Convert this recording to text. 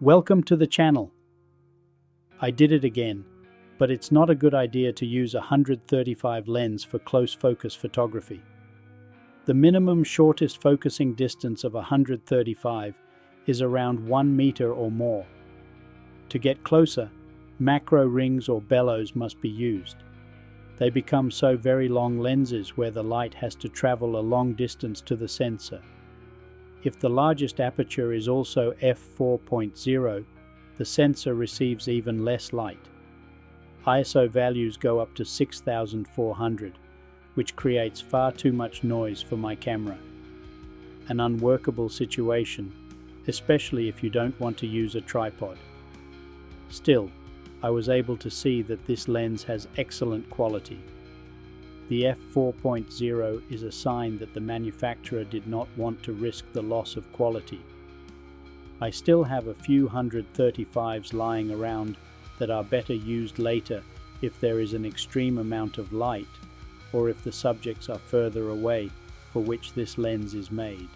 Welcome to the channel. I did it again, but it's not a good idea to use a 135 lens for close focus photography. The minimum shortest focusing distance of 135 is around 1 meter or more. To get closer, macro rings or bellows must be used. They become so very long lenses where the light has to travel a long distance to the sensor. If the largest aperture is also F4.0, the sensor receives even less light. ISO values go up to 6400, which creates far too much noise for my camera. An unworkable situation, especially if you don't want to use a tripod. Still, I was able to see that this lens has excellent quality. The F4.0 is a sign that the manufacturer did not want to risk the loss of quality. I still have a few 135s lying around that are better used later if there is an extreme amount of light or if the subjects are further away for which this lens is made.